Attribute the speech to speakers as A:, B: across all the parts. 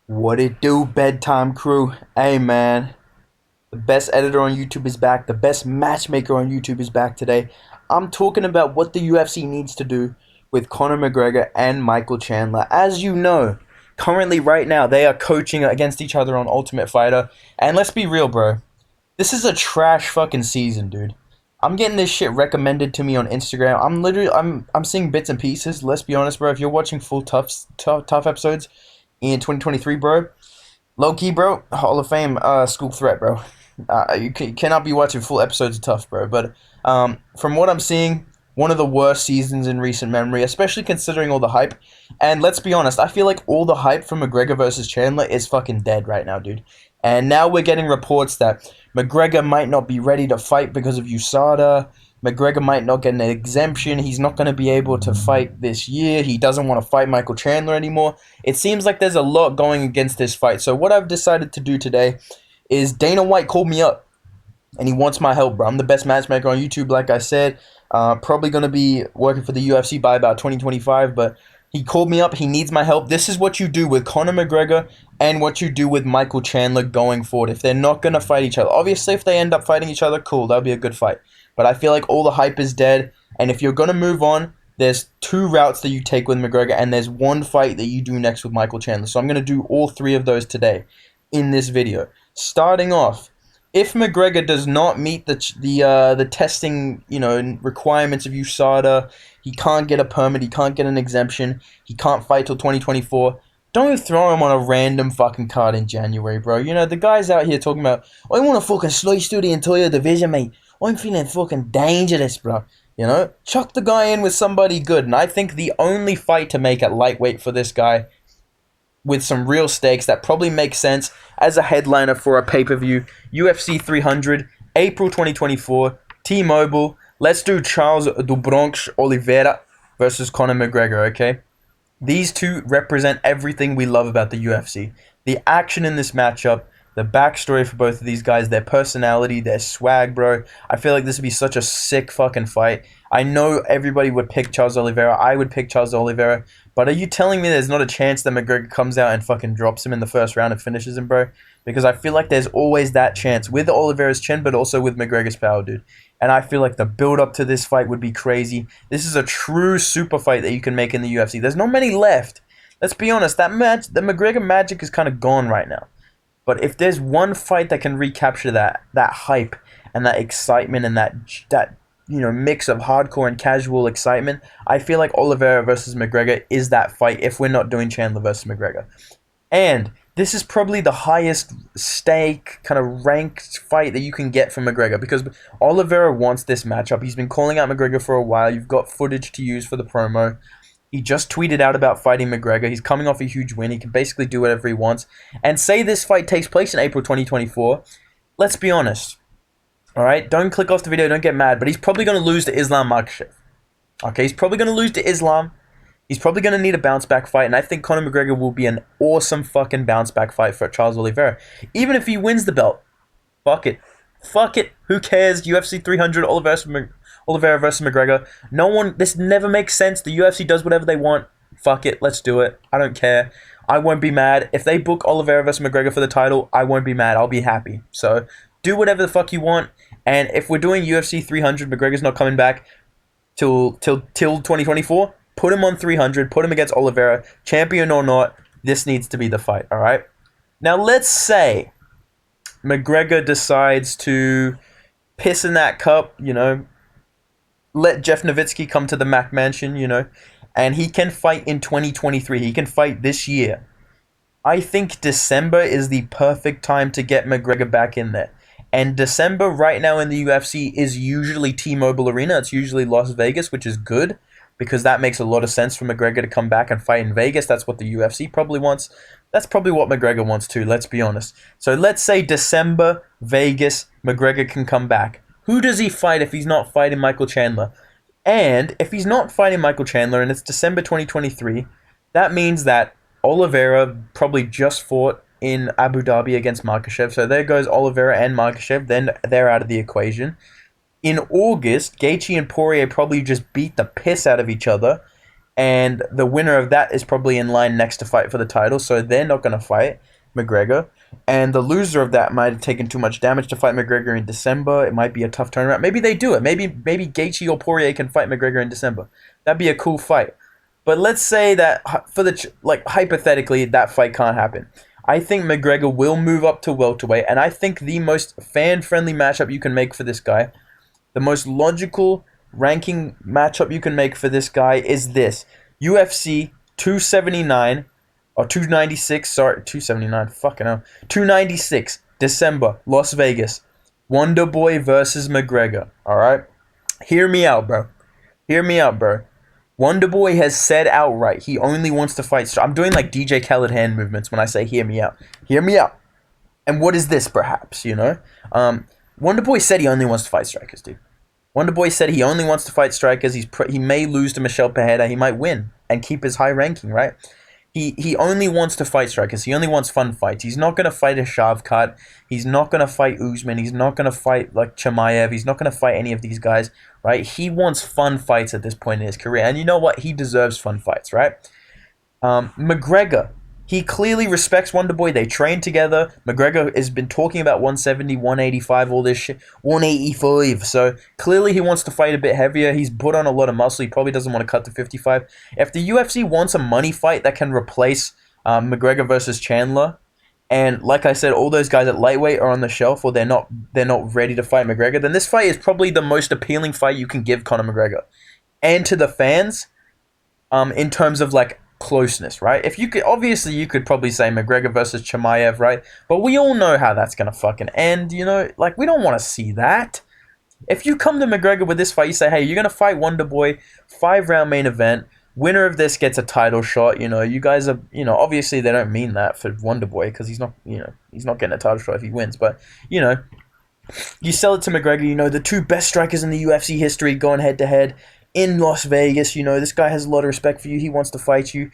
A: What it do, bedtime crew? Hey man, the best editor on YouTube is back. The best matchmaker on YouTube is back today. I'm talking about what the UFC needs to do with Conor McGregor and Michael Chandler. As you know, currently right now they are coaching against each other on Ultimate Fighter. And let's be real, bro. This is a trash fucking season, dude. I'm getting this shit recommended to me on Instagram. I'm seeing bits and pieces. Let's be honest, bro. If you're watching full tough episodes in 2023, bro, low key, bro, Hall of Fame, school threat, bro. You cannot be watching full episodes of Tough, bro. But from what I'm seeing, one of the worst seasons in recent memory, especially considering all the hype. And let's be honest, I feel like all the hype from McGregor versus Chandler is fucking dead right now, dude. And now we're getting reports that McGregor might not be ready to fight because of USADA. McGregor might not get an exemption. He's not going to be able to fight this year. He doesn't want to fight Michael Chandler anymore. It seems like there's a lot going against this fight. So what I've decided to do today is Dana White called me up and he wants my help, bro. I'm the best matchmaker on YouTube, like I said. Probably going to be working for the UFC by about 2025, but he called me up. He needs my help. This is what you do with Conor McGregor and what you do with Michael Chandler going forward. If they're not going to fight each other, obviously, if they end up fighting each other, cool. That'll be a good fight. But I feel like all the hype is dead. And if you're going to move on, there's two routes that you take with McGregor, and there's one fight that you do next with Michael Chandler. So I'm going to do all three of those today in this video. Starting off, if McGregor does not meet the testing requirements of USADA, he can't get a permit, he can't get an exemption, he can't fight till 2024. Don't throw him on a random fucking card in January, bro. You know, the guy's out here talking about, I want to fucking slice through the entire division, mate. I'm feeling fucking dangerous, bro. You know, chuck the guy in with somebody good. And I think the only fight to make at lightweight for this guy with some real stakes that probably makes sense as a headliner for a pay-per-view, UFC 300, April 2024, T-Mobile. Let's do Charles do Bronx Oliveira versus Conor McGregor, okay? These two represent everything we love about the UFC. The action in this matchup, the backstory for both of these guys, their personality, their swag, bro. I feel like this would be such a sick fucking fight. I know everybody would pick Charles Oliveira. I would pick Charles Oliveira. But are you telling me there's not a chance that McGregor comes out and fucking drops him in the first round and finishes him, bro? Because I feel like there's always that chance with Oliveira's chin, but also with McGregor's power, dude. And I feel like the build-up to this fight would be crazy. This is a true super fight that you can make in the UFC. There's not many left. Let's be honest. The McGregor magic is kind of gone right now. But if there's one fight that can recapture that hype and that excitement and that mix of hardcore and casual excitement, I feel like Oliveira versus McGregor is that fight if we're not doing Chandler versus McGregor. And this is probably the highest stake kind of ranked fight that you can get from McGregor because Oliveira wants this matchup. He's been calling out McGregor for a while. You've got footage to use for the promo. He just tweeted out about fighting McGregor. He's coming off a huge win. He can basically do whatever he wants. And say this fight takes place in April 2024. Let's be honest. All right? Don't click off the video. Don't get mad. But he's probably going to lose to Islam Makhachev. Okay? He's probably going to lose to Islam. He's probably going to need a bounce-back fight. And I think Conor McGregor will be an awesome fucking bounce-back fight for Charles Oliveira. Even if he wins the belt. Fuck it. Fuck it. Who cares? UFC 300, Oliveira versus McGregor. No one, this never makes sense. The UFC does whatever they want. Fuck it. Let's do it. I don't care. I won't be mad. If they book Oliveira versus McGregor for the title, I won't be mad. I'll be happy. So, do whatever the fuck you want. And if we're doing UFC 300, McGregor's not coming back till 2024, put him on 300. Put him against Oliveira. Champion or not, this needs to be the fight. All right? Now, let's say McGregor decides to piss in that cup, let Jeff Nowitzki come to the Mac Mansion, and he can fight in 2023. He can fight this year. I think December is the perfect time to get McGregor back in there. And December right now in the UFC is usually T-Mobile Arena. It's usually Las Vegas, which is good because that makes a lot of sense for McGregor to come back and fight in Vegas. That's what the UFC probably wants. That's probably what McGregor wants too, let's be honest. So let's say December, Vegas, McGregor can come back. Who does he fight if he's not fighting Michael Chandler? And if he's not fighting Michael Chandler and it's December 2023, that means that Oliveira probably just fought in Abu Dhabi against Makhachev. So there goes Oliveira and Makhachev. Then they're out of the equation. In August, Gaethje and Poirier probably just beat the piss out of each other. and the winner of that is probably in line next to fight for the title, so they're not going to fight McGregor. And the loser of that might have taken too much damage to fight McGregor in December. It might be a tough turnaround. Maybe they do it. Maybe Gaethje or Poirier can fight McGregor in December. That'd be a cool fight. But let's say that for the hypothetically that fight can't happen. I think McGregor will move up to welterweight, and I think the most fan-friendly matchup you can make for this guy, the most logical ranking matchup you can make for this guy is this: UFC 279 or 296. Sorry, 279. Fucking hell. 296 December, Las Vegas. Wonderboy versus McGregor. All right, hear me out, bro. Hear me out, bro. Wonderboy has said outright he only wants to fight. I'm doing like DJ Khaled hand movements when I say "hear me out." Hear me out. And what is this, perhaps? Wonderboy said he only wants to fight strikers, dude. Wonderboy said he only wants to fight strikers. He may lose to Michel Pereira. He might win and keep his high ranking, right? He only wants to fight strikers. He only wants fun fights. He's not going to fight a Shavkat. He's not going to fight Usman. He's not going to fight like Chimaev. He's not going to fight any of these guys, right? He wants fun fights at this point in his career. And you know what? He deserves fun fights, right? McGregor, he clearly respects Wonderboy. They train together. McGregor has been talking about 170, 185, all this shit. 185. So clearly he wants to fight a bit heavier. He's put on a lot of muscle. He probably doesn't want to cut to 55. If the UFC wants a money fight that can replace McGregor versus Chandler, and like I said, all those guys at lightweight are on the shelf, or they're not ready to fight McGregor, then this fight is probably the most appealing fight you can give Conor McGregor. And to the fans, in terms of like closeness, right? If you could, obviously you could probably say McGregor versus Chimaev, right? But we all know how that's gonna fucking end, like we don't want to see that. If you come to McGregor with this fight, you say, hey, you're gonna fight Wonderboy, 5-round main event, winner of this gets a title shot. You guys are, obviously they don't mean that for Wonderboy because he's not getting a title shot if he wins, but you sell it to McGregor, the two best strikers in the UFC history going head to head in Las Vegas. This guy has a lot of respect for you. He wants to fight you.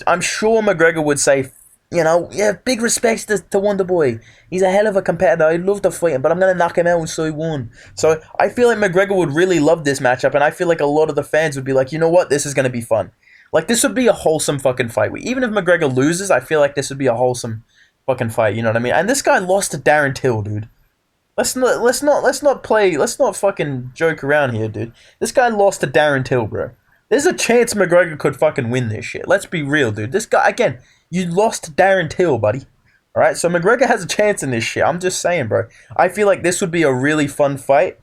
A: I'm sure McGregor would say, yeah, big respects to Wonderboy. He's a hell of a competitor. I'd love to fight him, but I'm going to knock him out so he won. So I feel like McGregor would really love this matchup, and I feel like a lot of the fans would be like, you know what, this is going to be fun. Like, this would be a wholesome fucking fight. Even if McGregor loses, I feel like this would be a wholesome fucking fight, you know what I mean? And this guy lost to Darren Till, dude. Let's not fucking joke around here, dude. This guy lost to Darren Till, bro. There's a chance McGregor could fucking win this shit. Let's be real, dude. This guy, again, you lost to Darren Till, buddy. Alright, so McGregor has a chance in this shit. I'm just saying, bro. I feel like this would be a really fun fight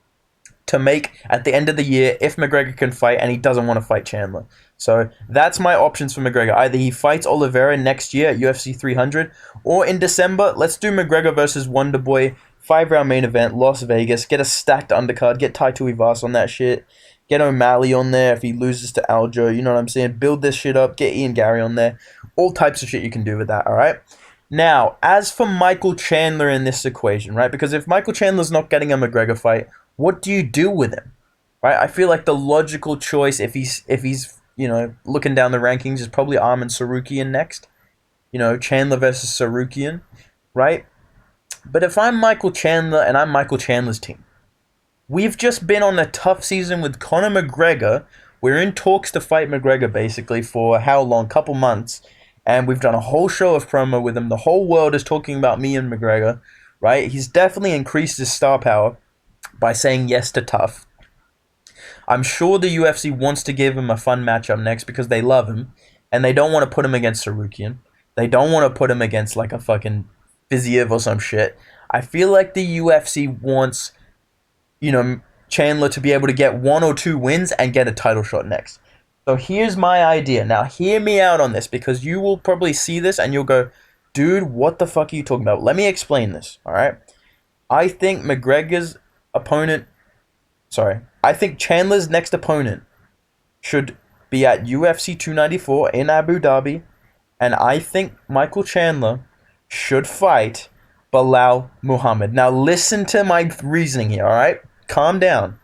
A: to make at the end of the year if McGregor can fight and he doesn't want to fight Chandler. So that's my options for McGregor. Either he fights Oliveira next year at UFC 300, or in December, let's do McGregor versus Wonderboy, 5-round main event, Las Vegas. Get a stacked undercard. Get Tai Tuivasa on that shit. Get O'Malley on there if he loses to Aljo. You know what I'm saying? Build this shit up. Get Ian Gary on there. All types of shit you can do with that, all right? Now, as for Michael Chandler in this equation, right? Because if Michael Chandler's not getting a McGregor fight, what do you do with him? Right? I feel like the logical choice, if he's looking down the rankings, is probably Arman Tsarukyan next. Chandler versus Tsarukyan, right? But if I'm Michael Chandler and I'm Michael Chandler's team, we've just been on a tough season with Conor McGregor. We're in talks to fight McGregor basically for how long? Couple months. And we've done a whole show of promo with him. The whole world is talking about me and McGregor, right? He's definitely increased his star power by saying yes to TUF. I'm sure the UFC wants to give him a fun matchup next because they love him. And they don't want to put him against Tsarukyan. They don't want to put him against like a fucking Fiziev or some shit. I feel like the UFC wants, Chandler to be able to get 1 or 2 wins and get a title shot next. So here's my idea. Now, hear me out on this because you will probably see this and you'll go, dude, what the fuck are you talking about? Let me explain this, all right? I think I think Chandler's next opponent should be at UFC 294 in Abu Dhabi, and I think Michael Chandler should fight Belal Muhammad. Now listen to my reasoning here, alright? Calm down.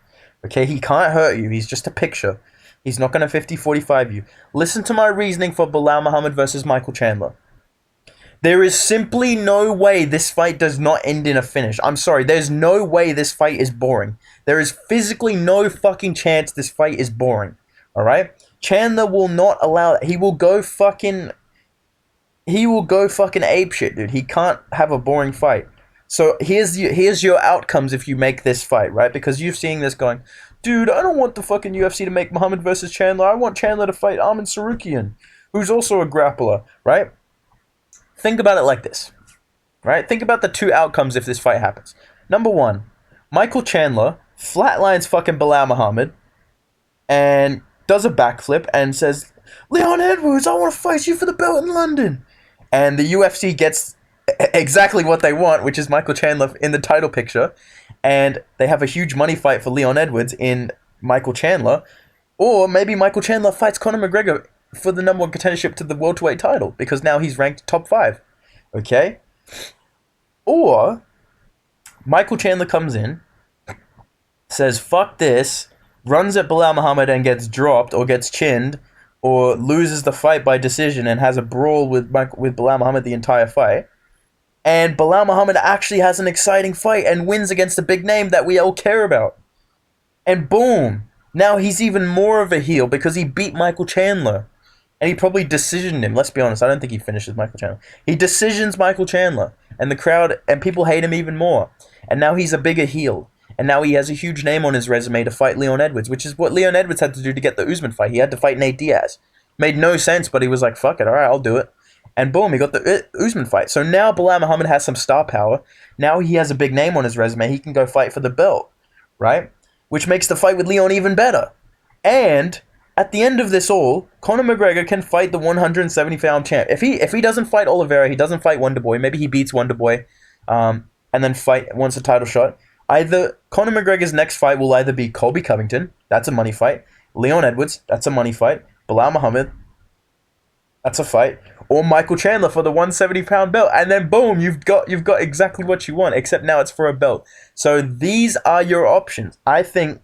A: Okay, he can't hurt you. He's just a picture. He's not going to 50-45 you. Listen to my reasoning for Belal Muhammad versus Michael Chandler. There is simply no way this fight does not end in a finish. I'm sorry, there's no way this fight is boring. There is physically no fucking chance this fight is boring. Alright? Chandler will not allow it. He will go fucking apeshit, dude. He can't have a boring fight. So here's your outcomes if you make this fight, right? Because you're seeing this going, dude, I don't want the fucking UFC to make Muhammad versus Chandler. I want Chandler to fight Arman Sarukian, who's also a grappler, right? Think about it like this, right? Think about the two outcomes if this fight happens. Number one, Michael Chandler flatlines fucking Bilal Muhammad and does a backflip and says, Leon Edwards, I want to fight you for the belt in London. And the UFC gets exactly what they want, which is Michael Chandler in the title picture. And they have a huge money fight for Leon Edwards in Michael Chandler. Or maybe Michael Chandler fights Conor McGregor for the number one contendership to the welterweight title, because now he's ranked top 5. Okay? Or Michael Chandler comes in, says, fuck this, runs at Bilal Muhammad and gets dropped or gets chinned or loses the fight by decision and has a brawl with Bilal Muhammad the entire fight. And Bilal Muhammad actually has an exciting fight and wins against a big name that we all care about. And boom, now he's even more of a heel because he beat Michael Chandler. And he probably decisioned him. Let's be honest, I don't think he finishes Michael Chandler. He decisions Michael Chandler. And the crowd and people hate him even more. And now he's a bigger heel. And now he has a huge name on his resume to fight Leon Edwards, which is what Leon Edwards had to do to get the Usman fight. He had to fight Nate Diaz. Made no sense, but he was like, fuck it, alright, I'll do it. And boom, he got the Usman fight. So now Bilal Muhammad has some star power. Now he has a big name on his resume. He can go fight for the belt, right? Which makes the fight with Leon even better. And at the end of this all, Conor McGregor can fight the 170-pound champ. If he doesn't fight Oliveira, he doesn't fight Wonderboy. Maybe he beats Wonderboy, and then wants a title shot. Either Conor McGregor's next fight will either be Colby Covington, that's a money fight. Leon Edwards, that's a money fight. Bilal Muhammad, that's a fight. Or Michael Chandler for the 170-pound belt. And then boom, you've got exactly what you want, except now it's for a belt. So these are your options. I think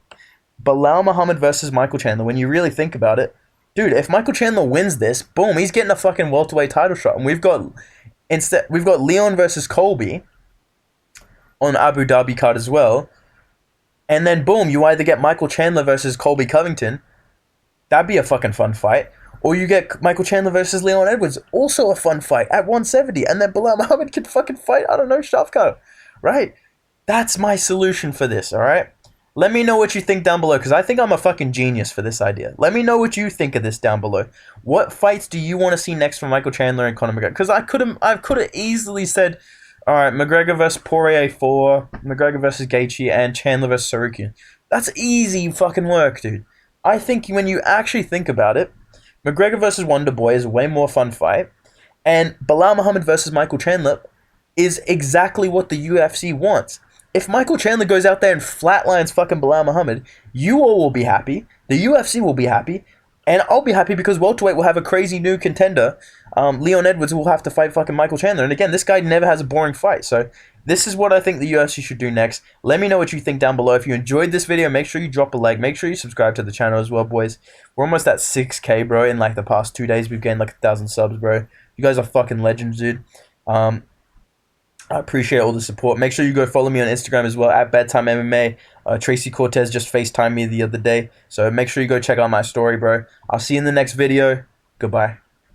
A: Bilal Muhammad versus Michael Chandler, when you really think about it, dude, if Michael Chandler wins this, boom, he's getting a fucking welterweight title shot. And we've got Leon versus Colby on Abu Dhabi card as well. And then boom, you either get Michael Chandler versus Colby Covington. That'd be a fucking fun fight. Or you get Michael Chandler versus Leon Edwards, also a fun fight at 170. And then Bilal Muhammad can fucking fight, I don't know, Shafko. Right? That's my solution for this, alright? Let me know what you think down below, because I think I'm a fucking genius for this idea. Let me know what you think of this down below. What fights do you want to see next from Michael Chandler and Conor McGregor? Because I could have easily said, alright, McGregor versus Poirier 4, McGregor versus Gaethje, and Chandler versus Sarukian. That's easy fucking work, dude. I think when you actually think about it, McGregor versus Wonderboy is a way more fun fight, and Bilal Muhammad versus Michael Chandler is exactly what the UFC wants. If Michael Chandler goes out there and flatlines fucking Bilal Muhammad, you all will be happy, the UFC will be happy, and I'll be happy because welterweight will have a crazy new contender. Leon Edwards will have to fight fucking Michael Chandler. And again, this guy never has a boring fight. So this is what I think the UFC should do next. Let me know what you think down below. If you enjoyed this video, make sure you drop a like. Make sure you subscribe to the channel as well, boys. We're almost at 6K, bro. In like the past 2 days, we've gained like 1,000 subs, bro. You guys are fucking legends, dude. I appreciate all the support. Make sure you go follow me on Instagram as well, at Bedtime MMA. Tracy Cortez just FaceTimed me the other day. So make sure you go check out my story, bro. I'll see you in the next video. Goodbye.